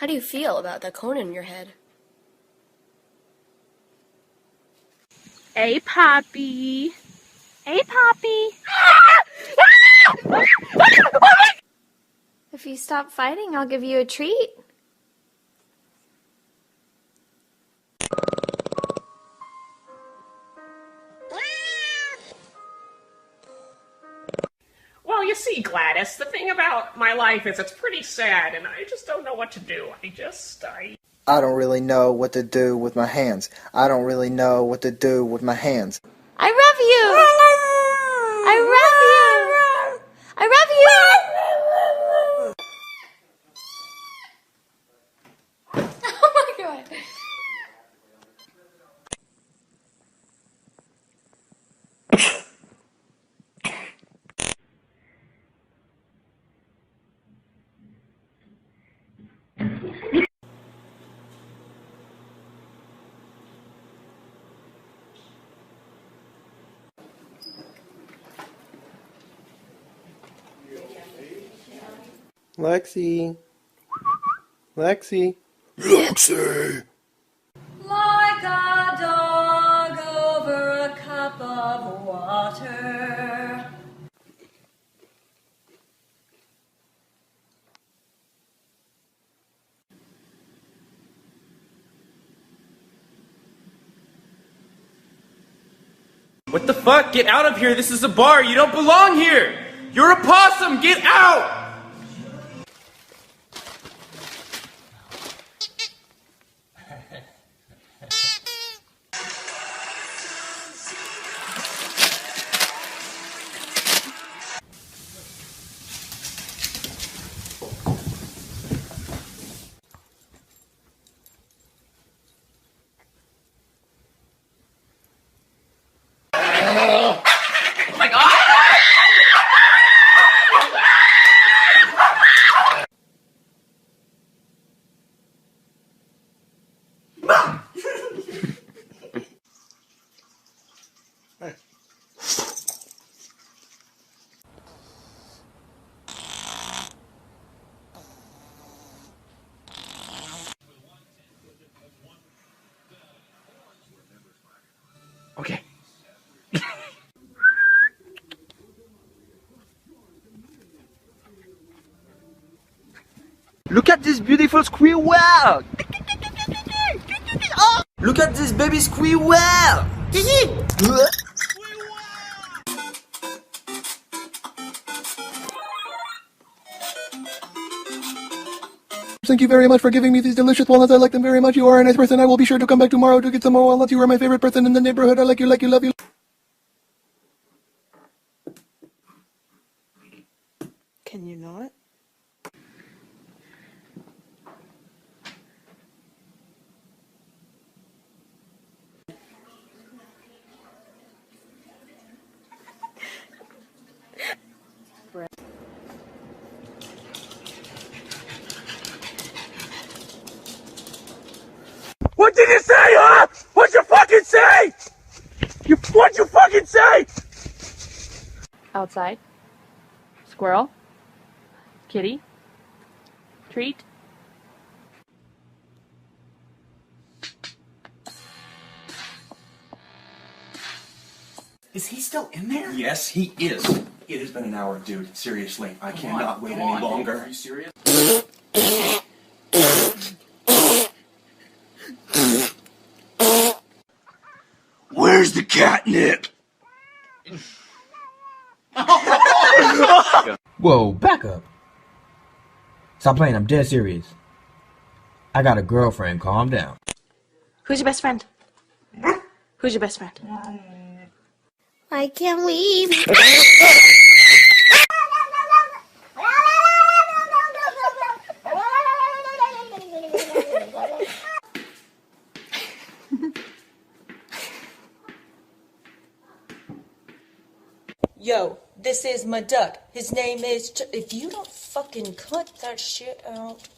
How do you feel about that cone in your head? Hey, Poppy. Hey, Poppy. If you stop fighting, I'll give you a treat. Well, you see, Gladys, the thing about my life is it's pretty sad, and I just don't know what to do. I don't really know what to do with my hands. I don't really know what to do with my hands. I love you! I love you! I love you! Oh my god! Lexi. Lexi. Lexi! Like a dog over a cup of water. What the fuck? Get out of here! This is a bar! You don't belong here! You're a possum! Get out! Okay. Look at this beautiful squirrel! Look at this baby squirrel! Thank you very much for giving me these delicious walnuts. I like them very much. You are a nice person. I will be sure to come back tomorrow to get some more walnuts. You are my favorite person in the neighborhood. I like you, love you. Can you not? What did you say, huh? What'd you fucking say? What'd you fucking say? Outside. Squirrel. Kitty. Treat. Is he still in there? Yes, he is. It has been an hour, dude. Seriously, I cannot wait any longer. Are you serious? Where's the catnip? Whoa, back up. Stop playing, I'm dead serious. I got a girlfriend, calm down. Who's your best friend? Who's your best friend? I can't leave. Yo, this is my duck. His name is if you don't fucking cut that shit out.